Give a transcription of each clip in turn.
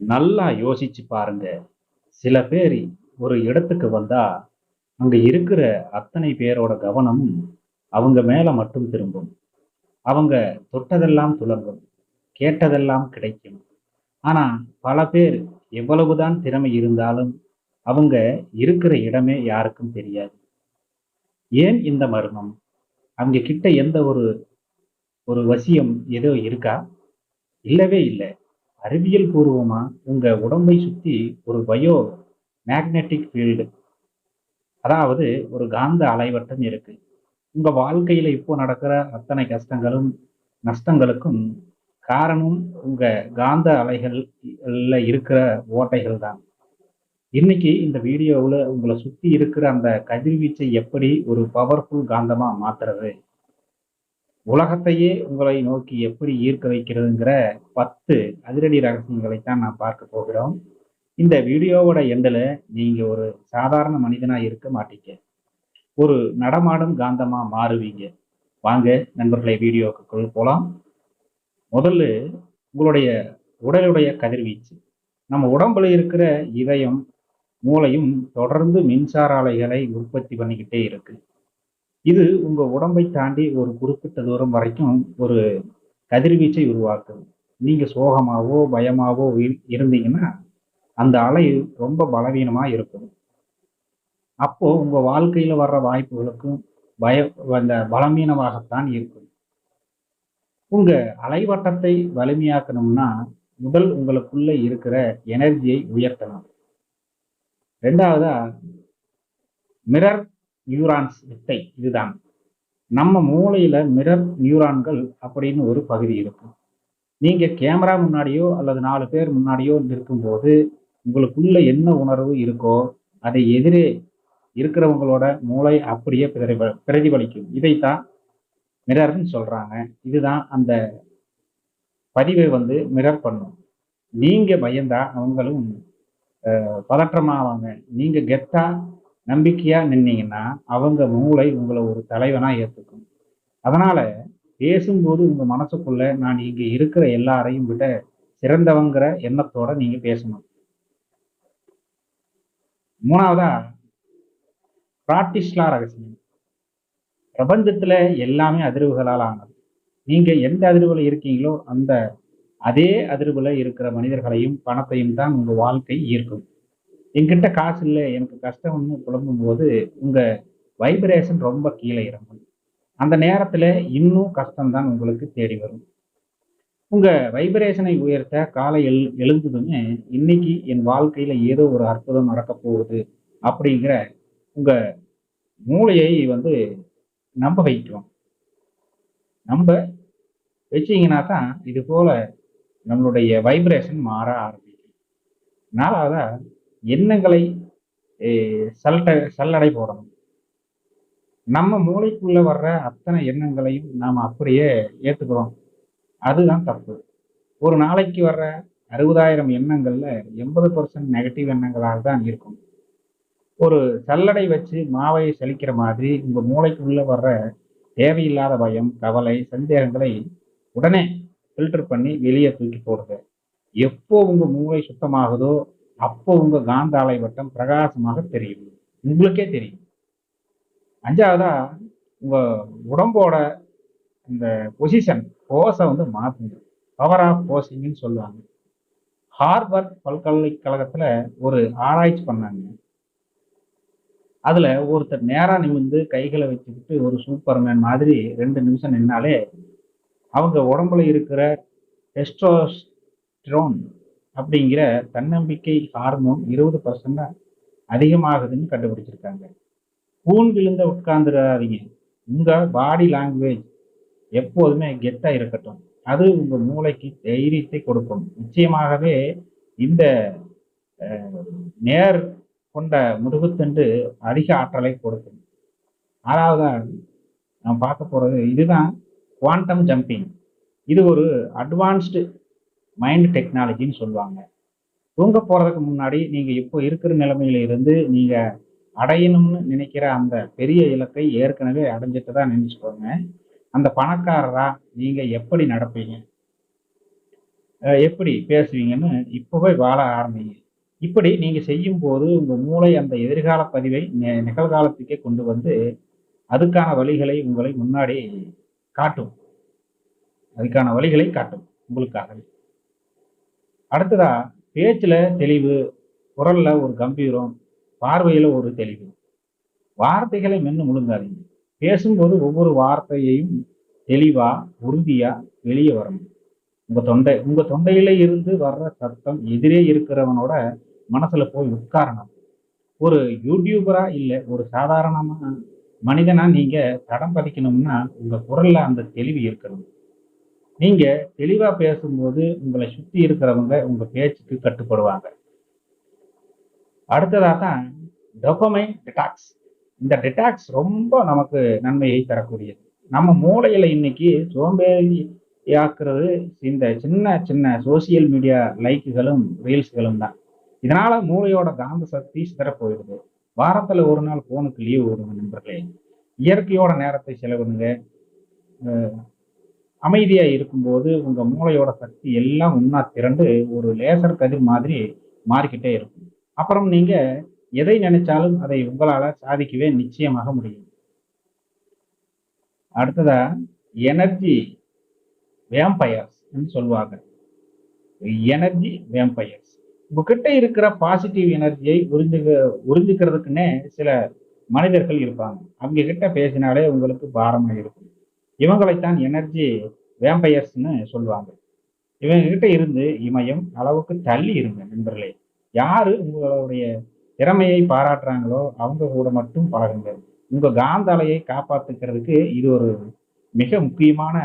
நல்லா யோசிச்சு பாருங்க. சில பேர் ஒரு இடத்துக்கு வந்தா, அங்க இருக்கிற அத்தனை பேரோட கவனமும் அவங்க மேல மட்டும் திரும்பும். அவங்க தொட்டதெல்லாம் துலங்கும், கேட்டதெல்லாம் கிடைக்கும். ஆனா, பல பேர் எவ்வளவுதான் திறமை இருந்தாலும், அவங்க இருக்கிற இடமே யாருக்கும் தெரியாது. ஏன் இந்த மர்மம்? அவங்க கிட்ட எந்த ஒரு ஒரு வசியம் ஏதோ இருக்கா? இல்லவே இல்ல. அறிவியல் பூர்வமா உங்க உடம்பை சுத்தி ஒரு மேக்னெட்டிக் ஃபீல்டு, அதாவது ஒரு காந்த அலைவட்டம் இருக்கு. உங்க வாழ்க்கையில இப்போ நடக்கிற அத்தனை கஷ்டங்களும், நஷ்டங்களுக்கும் காரணம் உங்க காந்த அலைகள்ல இருக்கிற ஓட்டைகள் தான். இன்னைக்கு இந்த வீடியோவுல உங்கள சுத்தி இருக்கிற அந்த கதிர்வீச்சை எப்படி ஒரு பவர்ஃபுல் காந்தமா மாத்துறது, உலகத்தையே உங்களை நோக்கி எப்படி ஈர்க்க வைக்கிறதுங்கிற 10 அதிரடி ரகசியங்களைத்தான் நாம் பார்க்க போகிறோம். இந்த வீடியோவோட எண்டுல நீங்க ஒரு சாதாரண மனிதனா இருக்க மாட்டீங்க. ஒரு நடமாடும் காந்தமா மாறுவீங்க. வாங்க நண்பர்களே, வீடியோக்குள் போலாம். முதல்ல உங்களுடைய உடலுடைய கதிர்வீச்சு. நம்ம உடம்புல இருக்கிற இதயம், மூளையும் தொடர்ந்து மின்சார அலைகளை உற்பத்தி பண்ணிக்கிட்டே இருக்கு. இது உங்க உடம்பை தாண்டி ஒரு குறிப்பிட்ட தூரம் வரைக்கும் ஒரு கதிர்வீச்சை உருவாக்குது. நீங்க சோகமாவோ, பயமாவோ இருந்தீங்கன்னா, அந்த அலை ரொம்ப பலவீனமா இருக்கும். அப்போ உங்க வாழ்க்கையில வர்ற வாய்ப்புகளுக்கும் பய அந்த பலவீனமாகத்தான் இருக்கும். உங்க அலைவட்டத்தை வலிமையாக்கணும்னா, முதல் உங்களுக்குள்ள இருக்கிற எனர்ஜியை உயர்த்தணும். 2வதா மிரர் நியூரான்ஸ் வித்தை இதுதான். நம்ம மூளையில மிரர் நியூரான்கள் அப்படின்னு ஒரு பகுதி இருக்கும். நீங்க கேமரா முன்னாடியோ அல்லது 4 பேர் முன்னாடியோ இருக்கும்போது, உங்களுக்குள்ள என்ன உணர்வு இருக்கோ, அதை எதிரே இருக்கிறவங்களோட மூளை அப்படியே பிரதிபலிக்கும். இதைத்தான் மிரர்ன்னு சொல்றாங்க. இதுதான் அந்த பதிவை மிரர் பண்ணும். நீங்க பயந்தா அவங்களும் பதற்றமாவாங்க. நீங்க கெத்தா, நம்பிக்கையா நின்னீங்கன்னா, அவங்க மூளை உங்கள ஒரு தலைவனா ஏத்துக்கும். அதனால பேசும்போது உங்க மனசுக்குள்ள நான் இங்க இருக்கிற எல்லாரையும் விட சிறந்தவங்கிற எண்ணத்தோட நீங்க பேசணும். 3வதா பிராட்டிஸ்லா ரகசியம். பிரபஞ்சத்துல எல்லாமே அதிர்வுகளால் ஆனது. நீங்க எந்த அதிர்வுல இருக்கீங்களோ, அதே அதிர்வுல இருக்கிற மனிதர்களையும், பணத்தையும் தான் உங்க வாழ்க்கை ஈர்க்கும். என்கிட்ட காசு இல்ல, எனக்கு கஷ்டம்னு புலம்பும்போது, உங்க வைப்ரேஷன் ரொம்ப கீழே இறங்கும். அந்த நேரத்துல இன்னும் கஷ்டம் தான் உங்களுக்கு தேடி வரும். உங்க வைப்ரேஷனை உயர்த்த காலை எழுந்ததுமே, இன்னைக்கு என் வாழ்க்கையில ஏதோ ஒரு அற்புதம் நடக்கப் போகுது அப்படிங்கிற உங்க மூளையை நம்ப வைக்கும். நம்ப வச்சீங்கன்னா தான் இது போல நம்மளுடைய வைப்ரேஷன் மாற ஆரம்பிக்கும். 4வதா எண்ணங்களை சல்லடை போடணும். நம்ம மூளைக்குள்ள வர்ற அத்தனை எண்ணங்களையும் நாம அப்படியே ஏத்துக்கிறோம். அதுதான் தப்பு. ஒரு நாளைக்கு வர்ற 60,000 எண்ணங்கள்ல 80% நெகட்டிவ் எண்ணங்களாக தான் இருக்கும். ஒரு சல்லடை வச்சு மாவை சலிக்கிற மாதிரி உங்க மூளைக்குள்ள வர்ற தேவையில்லாத பயம், கவலை, சந்தேகங்களை உடனே ஃபில்டர் பண்ணி வெளியே தூக்கி போடுங்க. எப்போ உங்க மூளை சுத்தமாகுதோ, அப்போ உங்க காந்த அலை வட்டம் பிரகாசமாக தெரியும். உங்களுக்கே தெரியும். 5வதா உங்க உடம்போட இந்த பொசிஷன், போஸ மாத்துங்க. பவர் ஆஃப் போசிங்ன்னு சொல்லுவாங்க. ஹார்வர்ட் பல்கலைக்கழகத்துல ஒரு ஆராய்ச்சி பண்ணாங்க. அதுல ஒருத்தர் நேரா நிமிர்ந்து கைகளை வச்சுக்கிட்டு ஒரு சூப்பர்மேன் மாதிரி 2 நிமிஷம் நின்னாலே, அவங்க உடம்புல இருக்கிற டெஸ்டோஸ்டிரோன் அப்படிங்கிற தன்னம்பிக்கை ஹார்மோன் 20% அதிகமாகுதுன்னு கண்டுபிடிச்சிருக்காங்க. கூன் விழுந்த உட்கார்ந்துடாதீங்க. உங்க பாடி லாங்குவேஜ் எப்போதுமே கெத்தா இருக்கட்டும். அது உங்க மூளைக்கு தைரியத்தை கொடுக்கும். நிச்சயமாகவே இந்த நேர் கொண்ட முதுகுத்தண்டு அதிக ஆற்றலை கொடுக்கும். 6வதா நாம் பார்க்க போறது இதுதான் குவாண்டம் ஜம்பிங். இது ஒரு அட்வான்ஸ்டு மைண்ட் டெக்னாலஜின்னு சொல்லுவாங்க. தூங்க போறதுக்கு முன்னாடி நீங்க இப்போ இருக்கிற நிலைமையில இருந்து நீங்க அடையணும்னு நினைக்கிற அந்த பெரிய இலக்கை ஏற்கனவே அடைஞ்சிட்டு தான் நினைச்சுக்கோங்க. அந்த பணக்காரரா நீங்க எப்படி நடப்பீங்க? எப்படி பேசுவீங்கன்னு இப்பவே வாழ ஆரம்பிங்க. இப்படி நீங்க செய்யும்போது உங்க மூளை அந்த எதிர்கால பதிவை நிகழ்காலத்துக்கே கொண்டு வந்து அதுக்கான வழிகளை உங்களை முன்னாடி காட்டும். அதுக்கான வழிகளை காட்டும் உங்களுக்காகவே. அடுத்ததா பேச்சுல தெளிவு, குரல்ல ஒரு கம்பீரம், பார்வையில ஒரு தெளிவு. வார்த்தைகளை மென்னு முழுங்காதீங்க. பேசும்போது ஒவ்வொரு வார்த்தையையும் தெளிவா, உறுதியா வெளிய வரணும். உங்க தொண்டையில இருந்து வர்ற சத்தம் எதிரே இருக்கிறவனோட மனசுல போய் உட்காரணும். ஒரு யூடியூபரா இல்ல, ஒரு சாதாரணமா மனிதனா நீங்க தடம் பதிக்கணும்னா, உங்க குரல்ல அந்த தெளிவு இருக்கணும். நீங்க தெளிவா பேசும்போது உங்கள சுத்தி இருக்கிறவங்க உங்க பேச்சுக்கு கட்டுப்படுவாங்க. அடுத்ததா தான் டோபமைன் டிடாக்ஸ். இந்த டிடாக்ஸ் ரொம்ப நமக்கு நன்மையை தரக்கூடியது. நம்ம மூளையில இன்னைக்கு சோம்பேறியாக்குறது இந்த சின்ன சின்ன சோசியல் மீடியா லைக்குகளும், ரீல்ஸ்களும் தான். இதனால மூளையோட காந்த சக்தி சிதறப் போயிடுது. வாரத்துல ஒரு நாள் ஃபோனுக்கு லீவ் விடுங்க நண்பர்களே. இயற்கையோட நேரத்தை செலவிடுங்க. அமைதியா இருக்கும்போது உங்க மூளையோட சக்தி எல்லாம் ஒண்ணா திரண்டு ஒரு லேசர் கதிர் மாதிரி மாறிக்கிட்டே இருக்கும். அப்புறம் நீங்க எதை நினைச்சாலும் அதை உங்களால சாதிக்கவே நிச்சயமாக முடியும். அடுத்ததா எனர்ஜி வேம்பயர்ஸ் சொல்லுவாங்க. Energy vampires. உங்ககிட்ட இருக்கிற பாசிட்டிவ் எனர்ஜியை உறிஞ்சிக்கிறதுக்குன்னே சில மனிதர்கள் இருப்பாங்க. அவங்க கிட்ட பேசினாலே உங்களுக்கு பாரமா இருக்கும். இவங்களைத்தான் எனர்ஜி வேம்பயர்ஸ்ன்னு சொல்லுவாங்க. இவங்க கிட்ட இருந்து இமயம் அளவுக்கு தள்ளி இருங்க நண்பர்களே. யாரு உங்களுடைய திறமையை பாராட்டுறாங்களோ அவங்க கூட மட்டும் பழகுங்க. உங்க காந்த அலையை காப்பாத்துக்கிறதுக்கு இது ஒரு மிக முக்கியமான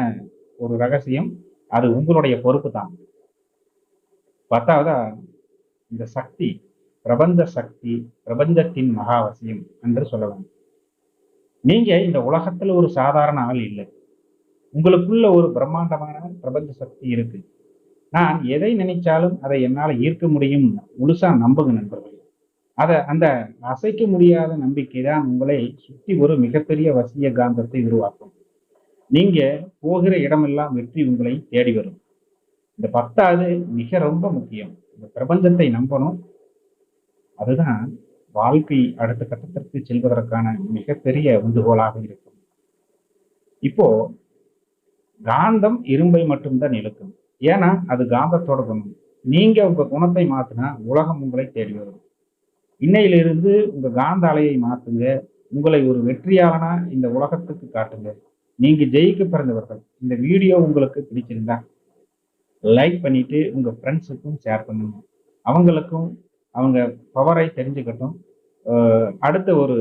ஒரு ரகசியம். அது உங்களுடைய பொறுப்பு தான். 10வதா இந்த சக்தி, பிரபஞ்ச சக்தி, பிரபஞ்சத்தின் மகாவசியம் என்று சொல்லலாம். நீங்க இந்த உலகத்துல ஒரு சாதாரண ஆள் இல்லை. உங்களுக்குள்ள ஒரு பிரம்மாண்டமான பிரபஞ்ச சக்தி இருக்கு. நான் எதை நினைச்சாலும் அதை என்னால ஈர்க்க முடியும் முழுசா நம்புங்க நண்பர்களே. அந்த அசைக்க முடியாத நம்பிக்கை தான் உங்களை சுற்றி ஒரு மிகப்பெரிய வசிய காந்தத்தை உருவாக்கும். நீங்க போகிற இடமெல்லாம் வெற்றி உங்களை தேடி வரும். இந்த 10வது மிக ரொம்ப முக்கியம். இந்த பிரபஞ்சத்தை நம்பணும். அதுதான் வாழ்க்கை அடுத்த கட்டத்திற்கு செல்வதற்கான மிகப்பெரிய உந்துகோலாக இருக்கும். இப்போ காந்தம் இரும்பை மட்டும்தான் இழுக்கும். ஏன்னா அது காந்தத்தோட குணம். நீங்க உங்க குணத்தை மாத்தினா உலகம் உங்களை தேடி வரும். இன்னையிலிருந்து உங்க காந்த அலையை மாத்துங்க. உங்களை ஒரு வெற்றியாளனா இந்த உலகத்துக்கு காட்டுங்க. நீங்க ஜெயிக்க பிறந்தவர்கள். இந்த வீடியோ உங்களுக்கு பிடிச்சிருந்தா லைக் பண்ணிட்டு உங்க ஃப்ரெண்ட்ஸுக்கும் ஷேர் பண்ணுங்க. அவங்களுக்கும் அவங்க பவரை தெரிஞ்சுக்கட்டும். அடுத்த ஒரு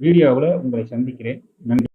வீடியோவில் உங்களை சந்திக்கிறேன். நன்றி.